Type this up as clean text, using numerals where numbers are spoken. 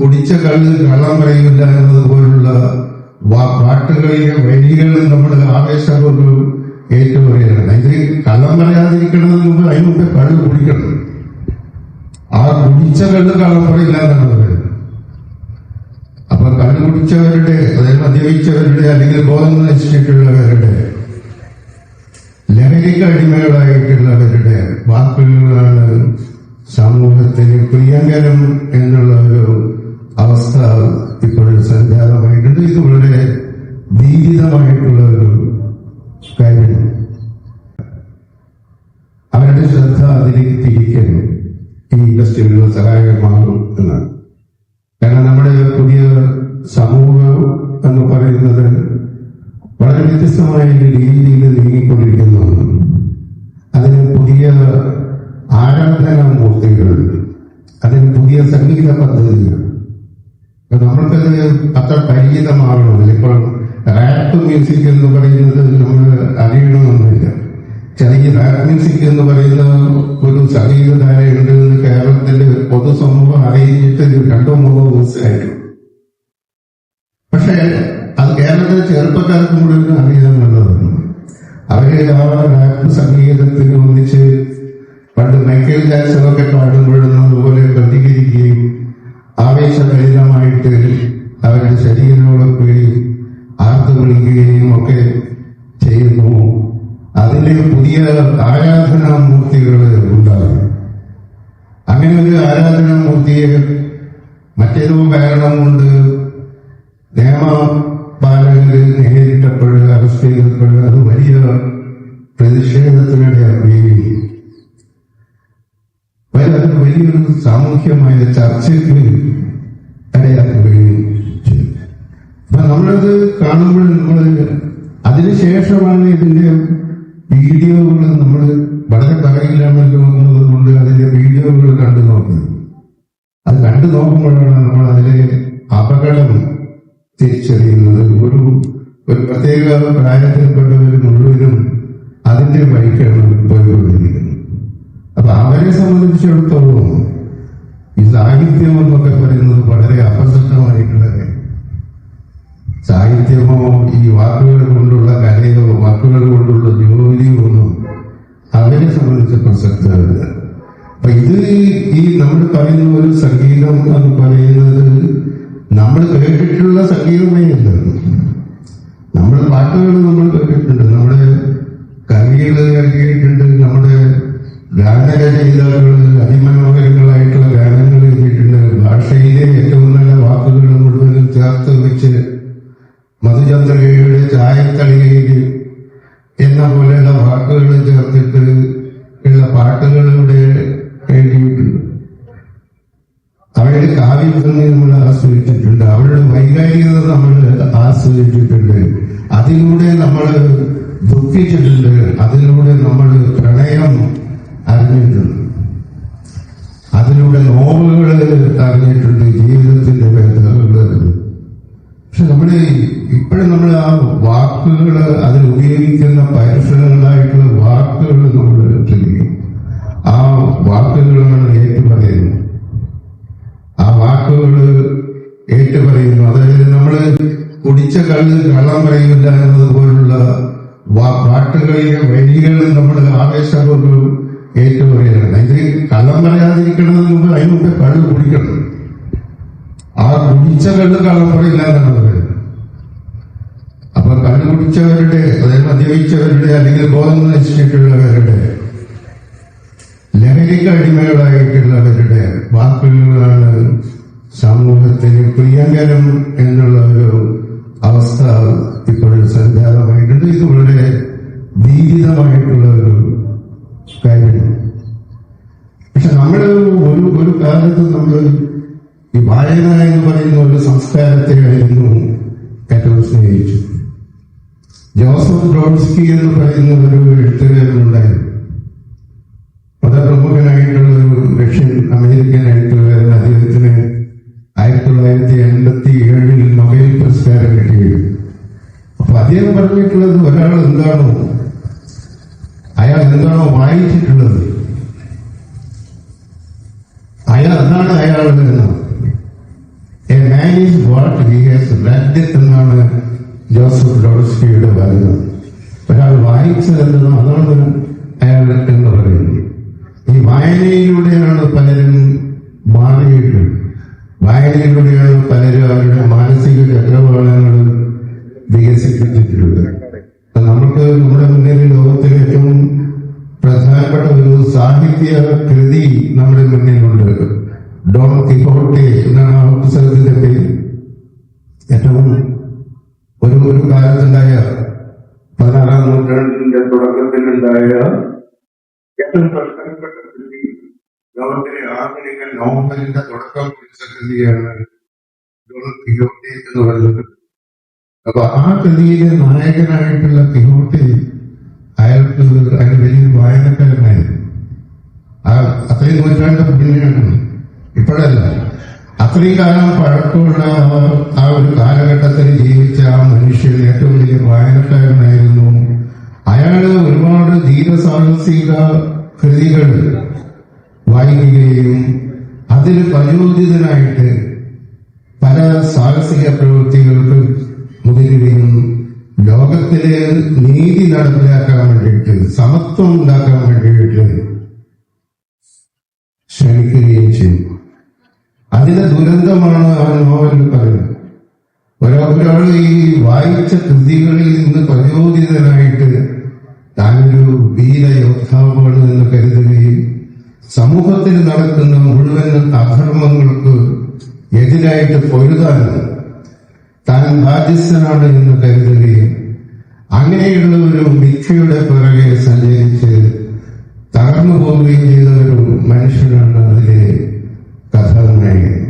കുടിച്ച കള്ളം പറയില്ല എന്നതുപോലുള്ള പാട്ടുകളിലെ വരികൾ നമ്മൾ ആവേശപൂർവ്വം ഏറ്റുപറയണം. ഇത് കള്ളം പറയാതിരിക്കണമെന്ന് മുമ്പ് അതിന് മുമ്പേ കള്ള് കുടിക്കണം. ആ കുടിച്ച കള്ളം പറയില്ല എന്നാണ് പറയുന്നത്. അപ്പൊ കള്ള് കുടിച്ചവരുടെ, അതായത് മദ്യപിച്ചവരുടെ അല്ലെങ്കിൽ ബോധം നശിച്ചിട്ടുള്ളവരുടെ, ലഹരിക്ക് അടിമകളായിട്ടുള്ളവരുടെ വാക്കുകളാണ് സമൂഹത്തിന് പ്രിയങ്കരം എന്നുള്ള ഒരു അവസ്ഥ ഇപ്പോഴും സംജാതമായിട്ടുണ്ട്. ഇത് വളരെ ഭീതിതമായിട്ടുള്ള ഒരു കാര്യമാണ്. അവരുടെ ശ്രദ്ധ അതിലേക്ക് തിരിക്കാൻ ഈ ഇൻഡസ്ട്രികൾ സഹായകമാകും എന്നാണ്. കാരണം നമ്മുടെ പുതിയ സമൂഹം എന്ന് പറയുന്നത് വളരെ വ്യത്യസ്തമായ രീതിയിൽ നീങ്ങിക്കൊണ്ടിരിക്കുന്നതാണ്. അതിന് പുതിയ ആരാധനാമൂർത്തികളുണ്ട്, അതിന് പുതിയ സംഗീത പദ്ധതികൾ. നമ്മൾക്കത് അത്ര പരിചിതമാകണമെന്നില്ല. ഇപ്പോൾ റാപ്പ് മ്യൂസിക് എന്ന് പറയുന്നത് നമ്മൾ അറിയണമെന്നില്ല. ചെറിയ റാപ്പ് മ്യൂസിക് എന്ന് പറയുന്ന ഒരു സംഗീതധാരയുണ്ട് കേരളത്തിന്റെ പൊതുസമൂഹം അറിയിച്ചിട്ട് 2-3 ദിവസമായിട്ടും. പക്ഷെ അത് കേരളത്തിലെ ചെറുപ്പക്കാർക്ക് മുഴുവൻ അറിയാമെന്നുള്ളതാണ്. അവര് ആ റാപ്പ് സംഗീതത്തിന് ഒന്നിച്ച് പണ്ട് മൈക്കൽ ജാക്സണൊക്കെ പാടുമ്പോഴും അതുപോലെ പ്രതികരിക്കുകയും ആവേശഭരിതമായിട്ട് അവരുടെ ശരീരങ്ങളൊക്കെയും ആർത്തു വിളിക്കുകയും ഒക്കെ ചെയ്യുന്നു. അതിന്റെ പുതിയ ആരാധനാമൂർത്തികൾ ഉണ്ടാകും. അങ്ങനെ ഒരു ആരാധനാമൂർത്തിയെ മറ്റേതോ കാരണം കൊണ്ട് നിയമപാലകര് നേരിട്ടപ്പോൾ, അറസ്റ്റ് ചെയ്തപ്പോൾ അത് വലിയ പ്രതിഷേധത്തിനിടയാക്കുകയും അത് വലിയൊരു സാമൂഹ്യമായ ചർച്ചയ്ക്ക് ഇടയാക്കുകയും ചെയ്തു. അപ്പൊ നമ്മളത് കാണുമ്പോൾ നമ്മൾ അതിനുശേഷമാണ് ഇതിന്റെ വീഡിയോകൾ നമ്മൾ വളരെ പറയില്ലാണല്ലോ എന്നതുകൊണ്ട് അതിന്റെ വീഡിയോകൾ കണ്ടു നോക്കുന്നത്. അത് കണ്ടു നോക്കുമ്പോഴാണ് നമ്മൾ അതിലെ അപകടം തിരിച്ചറിയുന്നത്. ഒരു പ്രത്യേക പ്രായത്തിൽപ്പെട്ടവർ മുഴുവനും അതിന്റെ വഴിക്കാണ് പോയിക്കൊണ്ടിരിക്കുന്നത്. അപ്പൊ അവരെ സംബന്ധിച്ചിടത്തോളം ഈ സാഹിത്യം എന്നൊക്കെ പറയുന്നത് വളരെ അപ്രസക്തമായിട്ടുള്ള കാര്യം. സാഹിത്യമോ ഈ വാക്കുകൾ കൊണ്ടുള്ള കലയോ വാക്കുകൾ കൊണ്ടുള്ള ജോലിയോ ഒന്നും അവരെ സംബന്ധിച്ച് പ്രസക്തമല്ല. അപ്പൊ ഇത് ഈ നമ്മൾ പറയുന്ന ഒരു സംഗീതം എന്ന് പറയുന്നത് നമ്മൾ കേട്ടിട്ടുള്ള സംഗീതമേ അല്ല. നമ്മുടെ പാട്ടുകൾ നമ്മൾ കേട്ടിട്ടുണ്ട്, നമ്മുടെ കവികൾ കേട്ടിട്ടുണ്ട്, നമ്മുടെ ഗാനരചയിതാക്കൾ അതിമനോഹരങ്ങളായിട്ടുള്ള ഗാനങ്ങൾ എഴുതിയിട്ടുണ്ട്. ഭാഷയിലെ ഏറ്റവും നല്ല വാക്കുകൾ മുഴുവനും ചേർത്ത് വെച്ച് മധുചന്ദ്രികയുടെ ചായത്തളികയിൽ എന്ന പോലെയുള്ള വാക്കുകൾ ചേർത്തിട്ട് ഉള്ള പാട്ടുകളിലൂടെ എഴുതിയിട്ടുണ്ട്. അവരുടെ കാവ്യഭംഗി നമ്മൾ ആസ്വദിച്ചിട്ടുണ്ട്, അവരുടെ വൈകാരികത നമ്മൾ ആസ്വദിച്ചിട്ടുണ്ട്, അതിലൂടെ നമ്മൾ ദുഃഖിച്ചിട്ടുണ്ട്, അതിലൂടെ നമ്മൾ പ്രണയം അറിഞ്ഞിട്ടുണ്ട്, അതിലൂടെ നോവുകൾ അറിഞ്ഞിട്ടുണ്ട്, ജീവിതത്തിന്റെ വേദനകൾ. പക്ഷെ നമ്മുടെ ഇപ്പോഴും നമ്മൾ ആ വാക്കുകൾ, അതിൽ ഉപയോഗിക്കുന്ന പരുഷങ്ങളായിട്ടുള്ള വാക്കുകൾ നമ്മൾ ചെയ്യും. ആ വാക്കുകളാണ് ഏറ്റുപറയുന്നത്. ആ വാക്കുകൾ ഏറ്റുപറയുന്നു. അതായത് നമ്മൾ കുടിച്ച കള്ളം പറയില്ല എന്നതുപോലുള്ള പാട്ടുകളിലെ വരികൾ നമ്മൾ ആവേശപൂർവ്വം ഏറ്റുപറയണം. ഇത് കള്ളം പറയാതിരിക്കണമെന്ന് മുമ്പ് അതിന് മുമ്പേ കള്ള് കുടിക്കണം. ആ കുടിച്ച കള്ളം പറയില്ല എന്നാണ് പറയുന്നത്. അപ്പൊ കള്ള് കുടിച്ചവരുടെ, അതായത് മദ്യപിച്ചവരുടെ അല്ലെങ്കിൽ ബോധം നശിച്ചിട്ടുള്ളവരുടെ, ലഹരിക്ക് അടിമകളായിട്ടുള്ളവരുടെ വാക്കുകളാണ് സമൂഹത്തിന് പ്രിയങ്കരം എന്നുള്ള ഒരു അവസ്ഥ ഇപ്പോഴും സംജാതമായിട്ടുണ്ട്. ഇത് വളരെ ഭീതിതമായിട്ടുള്ള ഒരു കാര്യമാണ്. പക്ഷെ നമ്മൾ ഒരു കാലത്ത് നമ്മൾ ഈ വായന എന്ന് പറയുന്ന ഒരു സംസ്കാരത്തെ ആയിരുന്നു ഏറ്റവും സ്നേഹിച്ചു. ജോസഫ് ബ്രോഡ്സ്കി എന്ന് പറയുന്ന ഒരു എഴുത്തുകാരനുണ്ടായിരുന്നു. വളരെ പ്രമുഖനായിട്ടുള്ള ഒരു റഷ്യൻ അമേരിക്കൻ എഴുത്തുകാരൻ. അദ്ദേഹത്തിന് 1987 നൊബേൽ പുരസ്കാരം കിട്ടിയിരുന്നു. അപ്പൊ അദ്ദേഹം പറഞ്ഞിട്ടുള്ളത്, ഒരാൾ എന്താണോ അയാൾ എന്താണോ വായിച്ചിട്ടുള്ളത് അതാണ് അയാൾ എന്നാണ്. ഹി ഹാസ് റെഡ് എന്നാണ് ജോസഫ് ഡോൾസ്കിയുടെ വാദം. ഒരാൾ വായിച്ചതെന്നോ അതാണ് അയാൾ എന്ന് പറയുന്നത്. ഈ വായനയിലൂടെയാണ് പലരും മാറിയിട്ട്, വായനയിലൂടെയാണ് പലരും അവരുടെ മാനസിക ചക്രവാളങ്ങൾ വികസിപ്പിച്ചിട്ടുള്ളത്. നമുക്ക് നമ്മുടെ മുന്നിൽ ലോകത്തിലെ ഏറ്റവും പ്രധാനപ്പെട്ട ഒരു സാഹിത്യ കൃതി നമ്മുടെ മുന്നിലുണ്ട്. ഡോൺ കിഹോട്ടെ എന്നാണ് ആ പുസ്തകത്തിന്റെ പേര്. ഏറ്റവും ഒരു കാലത്തുണ്ടായ 16-ാം നൂറ്റാണ്ടിന്റെ തുടക്കത്തിലുണ്ടായ ഏറ്റവും പ്രധാനപ്പെട്ട കൃതി, ലോകത്തിലെ ആധുനിക നോവലിന്റെ തുടക്കം കുറിച്ച കൃതിയാണ് ഡോൺ കിഹോട്ടെ എന്ന് പറയുന്നത്. അപ്പൊ ആ കൃതിയിലെ നായകനായിട്ടുള്ള കിഹോട്ടെ അയാൾക്ക് അയാൾ വലിയൊരു വായനക്കാരനായിരുന്നു. അത്രയും നൂറ്റാണ്ട് പിന്നെയാണ്, ഇപ്പോഴല്ല, അത്രയും കാലം പഴക്കമുള്ള ആ ഒരു കാലഘട്ടത്തിൽ ജീവിച്ച ആ മനുഷ്യൻ ഏറ്റവും വലിയ വായനക്കാരനായിരുന്നു. അയാള് ഒരുപാട് ധീരസാഹസിക കൃതികൾ വായിക്കുകയും അതിൽ പ്രചോദിതനായിട്ട് പല സാഹസിക പ്രവൃത്തികൾക്ക് മുതിരുകയും ലോകത്തിലെ നീതി നടപ്പിലാക്കാൻ വേണ്ടിയിട്ട്, സമത്വം ഉണ്ടാക്കാൻ വേണ്ടിയിട്ട് ശ്രമിക്കുകയും ചെയ്യും. അതിന്റെ ദുരന്തമാണ് ആ നോവലിൽ പറയുന്നത്. ഒരാൾ ഈ വായിച്ച കൃതികളിൽ നിന്ന് പ്രചോദിതനായിട്ട് താനൊരു വീരയോദ്ധാവാണ് എന്ന് കരുതുകയും സമൂഹത്തിൽ നടക്കുന്ന മുഴുവൻ അധർമ്മങ്ങൾക്ക് എതിരായിട്ട് പൊരുതാനും താൻ ബാധ്യസ്ഥനാണ് എന്ന് കരുതുകയും അങ്ങനെയുള്ള ഒരു മിഥ്യയുടെ പിറകെ സഞ്ചരിച്ച് തകർന്നു പോവുകയും ചെയ്ത ഒരു മനുഷ്യനാണ് അതിലെ കഥാനായകൻ.